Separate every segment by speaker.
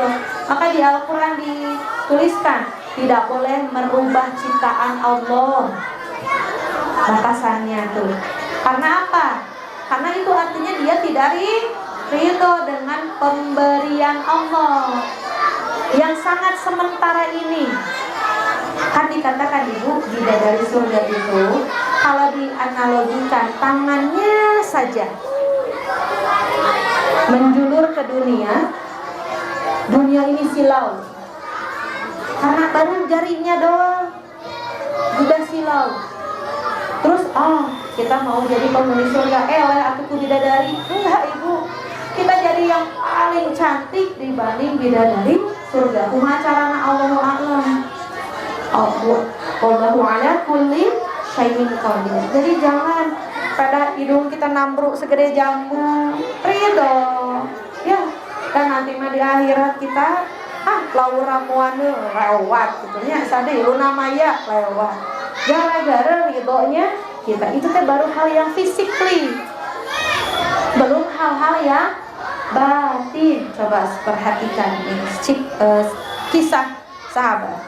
Speaker 1: Allah. Maka di Al-Quran dituliskan tidak boleh merubah ciptaan Allah. Batasannya tuh. Karena apa? Karena itu artinya dia tidak ridho dengan pemberian Allah yang sangat sementara ini. Kan dikatakan Ibu, bidadari surga itu kalau dianalogikan tangannya saja menjulur ke dunia ini silau. Karena baru jarinya doang udah silau. Terus kita mau jadi penghuni surga, atuku bidadari. Enggak Ibu, kita jadi yang paling cantik dibanding bidadari surga. Kumaha carana Allahu a'lam. Allahu ala kulli syai'in qadir. Jadi jangan pada hidung kita nambruk segede jambu. Ridho. Ya, dan nanti mah di akhirat kita laura muane lewat gitu nya sade luna maya lewat. Gara-gara ridhonya kita itu teh baru hal yang physically. Belum hal-hal yang batin. Coba perhatikan ini kisah sahabat.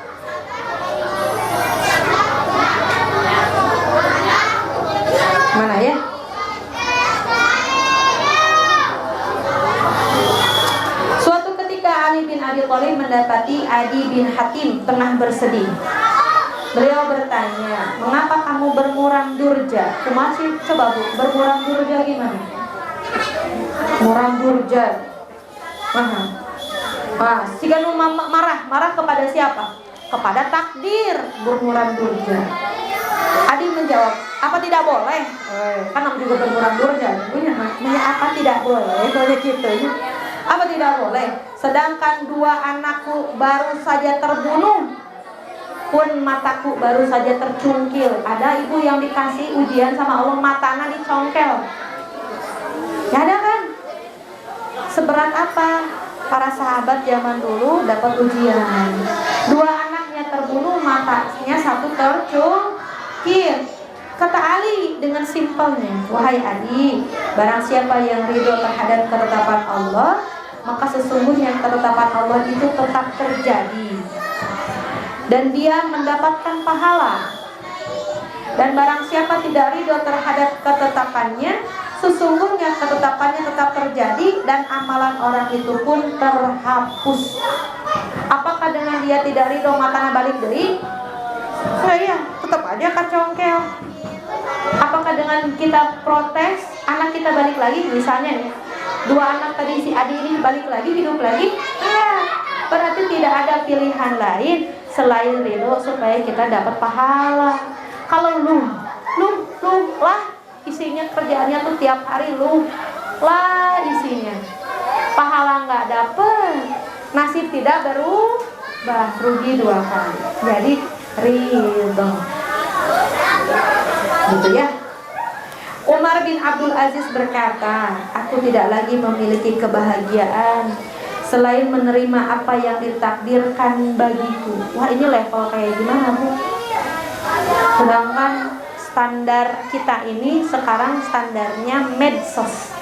Speaker 1: Mana ya? Suatu ketika Ali bin Abi Thalib mendapati Adi bin Hatim tengah bersedih. Beliau bertanya, mengapa kamu bermuram durja? Masih coba Bu, bermuram durja gimana? Muram durja. Jika marah kepada siapa? Kepada takdir, bermuram durja. Adi menjawab, apa tidak boleh? Kan namanya juga bermuram durja. Apa tidak boleh? Boleh gitu. Apa tidak boleh? Sedangkan dua anakku baru saja terbunuh, pun mataku baru saja tercungkil. Ada ibu yang dikasih ujian sama Allah, matanya dicongkel. Ya ada kan? Seberat apa para sahabat zaman dulu dapat ujian? Dua anaknya terbunuh, matanya satu tercungkil. Kata Ali dengan simpelnya, wahai Adi, barang siapa yang ridho terhadap ketetapan Allah, maka sesungguhnya ketetapan Allah itu tetap terjadi dan dia mendapatkan pahala. Dan barang siapa tidak ridho terhadap ketetapannya, sesungguhnya ketetapannya tetap terjadi dan amalan orang itu pun terhapus. Apakah dengan dia tidak ridho matanya balik deui? Saya tetap aja kacongkel. Apakah dengan kita protes anak kita balik lagi, misalnya nih, dua anak tadi si Adi ini balik lagi, hidup lagi? Berarti tidak ada pilihan lain selain ridho supaya kita dapat pahala. Kalau lu lah isinya kerjaannya tuh tiap hari lu lah isinya, pahala nggak dapet, nasib tidak berubah, rugi dua kali. Jadi ridho, gitu ya. Umar bin Abdul Aziz berkata, aku tidak lagi memiliki kebahagiaan selain menerima apa yang ditakdirkan bagiku. Wah, ini level kayak gimana Bu? Sedangkan standar kita ini sekarang standarnya medsos.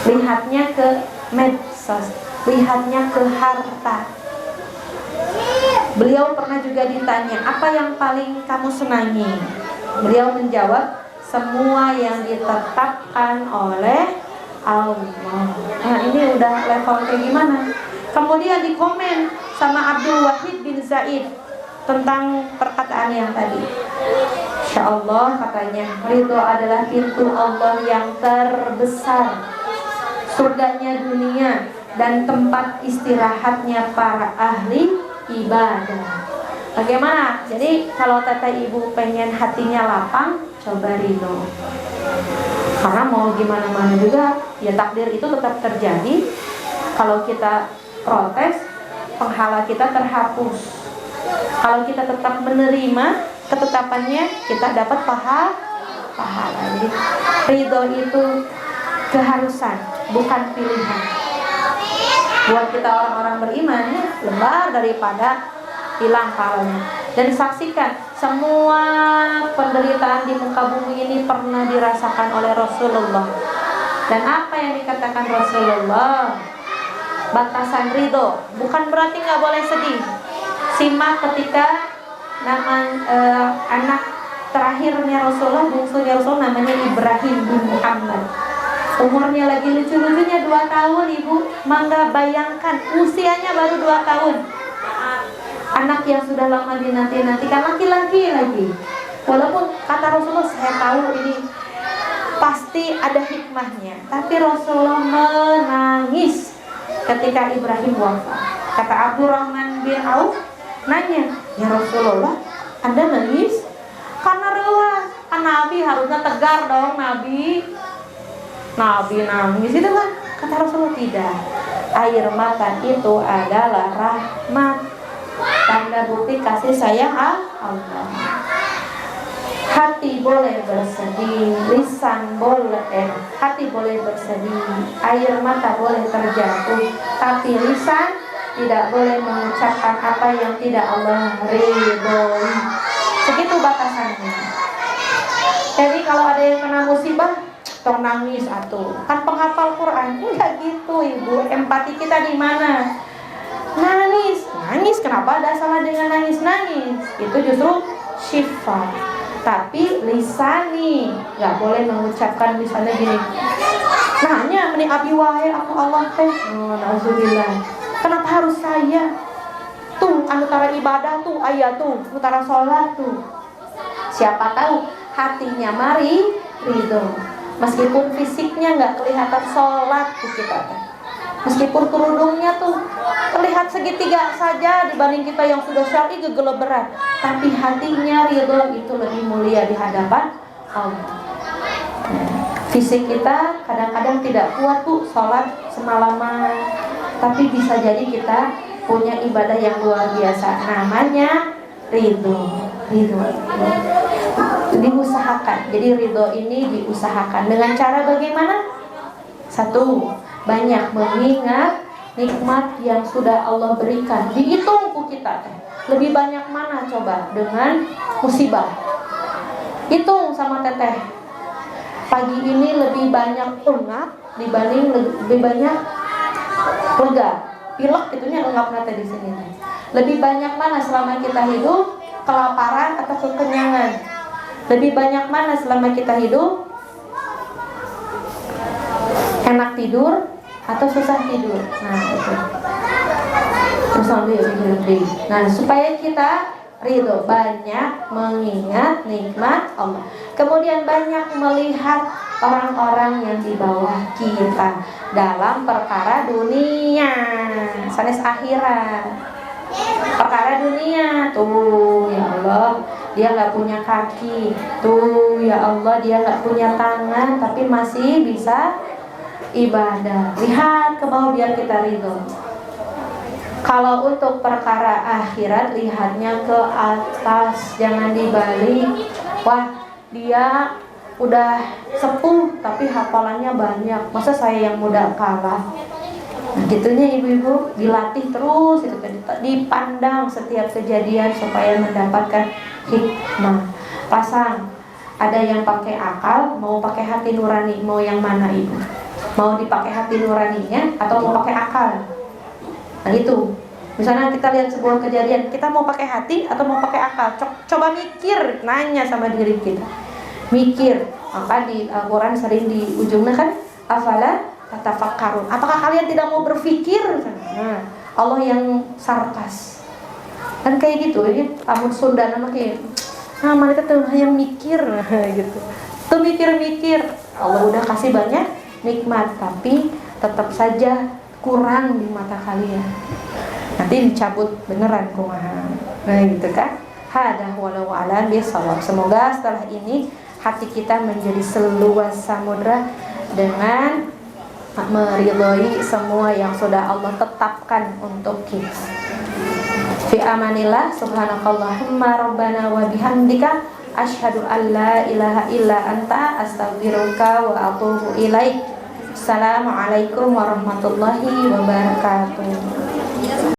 Speaker 1: Lihatnya ke medsos, lihatnya ke harta. Beliau pernah juga ditanya, apa yang paling kamu senangi? Beliau menjawab, semua yang ditetapkan oleh Allah. Nah, ini udah level kayak gimana? Kemudian dikomen sama Abdul Wahid bin Zaid tentang perkataan yang tadi. Insya Allah katanya, ridho adalah pintu Allah yang terbesar, surganya dunia dan tempat istirahatnya para ahli ibadah. Bagaimana? Jadi kalau teteh ibu pengen hatinya lapang, coba ridho. Karena mau gimana-mana juga, ya takdir itu tetap terjadi. Kalau kita protes, pahala kita terhapus. Kalau kita tetap menerima ketetapannya, kita dapat pahala. Jadi ridho itu keharusan, bukan pilihan. Buat kita orang-orang beriman, lebar daripada hilang pahalanya. Dan saksikan, semua penderitaan di muka bumi ini pernah dirasakan oleh Rasulullah. Dan apa yang dikatakan Rasulullah? batasan ridho. Bukan berarti nggak boleh sedih. Simak ketika anak terakhirnya Rasulullah, bungsunya Rasulullah, namanya Ibrahim bin Muhammad. Umurnya lagi lucu-lucunya 2 tahun, ibu. Mangga bayangkan, usianya baru 2 tahun. Anak yang sudah lama dinanti-nantikan, laki-laki lagi. Walaupun kata Rasulullah, saya tahu ini pasti ada hikmahnya, tapi Rasulullah menangis ketika Ibrahim wafat. Kata Abdurrahman bin Auf, nanya, ya Rasulullah, Anda nangis? Karena rela. Kan Nabi harusnya tegar dong, Nabi nangis itu kan. Kata Rasulullah, tidak. Air mata itu adalah rahmat, tanda bukti kasih sayang Allah. Hati boleh bersedih, lisan boleh, hati boleh bersedih, air mata boleh terjatuh, tapi lisan tidak boleh mengucapkan apa yang tidak Allah ridhoi. Segitu batasannya. Jadi kalau ada yang kena musibah, tong nangis atuh. Kan penghafal Quran, enggak gitu ibu. Empati kita di mana? Nangis. Kenapa ada salah dengan nangis? Itu justru syifa. Tapi lisani, nggak boleh mengucapkan misalnya gini. Nanya meni abi wae aku Allah teh. Nauzubillah. Kenapa harus saya? Tuh antara ibadah tuh ayat tuh, antara sholat tuh. Siapa tahu hatinya mari ridho. Meskipun fisiknya nggak kelihatan sholat tuh kita teh. Meskipun kerudungnya tuh terlihat segitiga saja dibanding kita yang sudah syar'i gegeleberan, tapi hatinya ridho itu lebih mulia di hadapan Allah. Fisik kita kadang-kadang tidak kuat tuh sholat semalaman, tapi bisa jadi kita punya ibadah yang luar biasa. Namanya ridho. Diusahakan. Jadi ridho ini diusahakan dengan cara bagaimana? 1, banyak mengingat nikmat yang sudah Allah berikan. Dihitung ku kita lebih banyak mana coba dengan musibah. Hitung sama teteh. Pagi ini lebih banyak ungap dibanding lebih banyak lega. Pilek itunya ungap nate di sini. Lebih banyak mana selama kita hidup? Kelaparan atau kekenyangan? Lebih banyak mana selama kita hidup? Enak tidur atau susah tidur? Nah itu. Terus lebih. Nah supaya kita ridho, banyak mengingat nikmat Allah. Kemudian banyak melihat orang-orang yang di bawah kita dalam perkara dunia, sanes akhirat. Perkara dunia tuh ya Allah, dia nggak punya kaki, tuh ya Allah dia nggak punya tangan tapi masih bisa ibadah. Lihat ke bawah biar kita ridho. Kalau untuk perkara akhirat lihatnya ke atas, jangan dibalik. Wah dia udah sepuh tapi hafalannya banyak, masa saya yang muda kalah? Nah, gitunya ibu-ibu dilatih terus itu, dipandang setiap kejadian supaya mendapatkan hikmah. Pasang, ada yang pakai akal, mau pakai hati nurani, mau yang mana ibu? Mau dipakai hati nuraninya atau mau pakai akal? Nah itu, misalnya kita lihat sebuah kejadian, kita mau pakai hati atau mau pakai akal? Coba mikir, nanya sama diri kita. Mikir, maka di Al-Quran sering di ujungnya kan, afala tatafakkarun. Apakah kalian tidak mau berpikir? Nah, Allah yang sarkas. Kan kayak gitu, ini amun Sunda nama kayak, nah mereka tuh yang mikir, gitu. Tuh mikir-mikir. Allah udah kasih banyak nikmat, tapi tetap saja kurang di mata kalian. Nanti dicabut beneran kumaha. Nah gitu kan. Hada walau alam bisawab. Semoga setelah ini hati kita menjadi seluas samudra dengan meridhoi semua yang sudah Allah tetapkan untuk kita. Fi amanillah, subhanakallahumma rabbana wa bihamdika asyhadu an la ilaha illa anta astaghfiruka wa atubu ilaik. Assalamualaikum warahmatullahi wabarakatuh.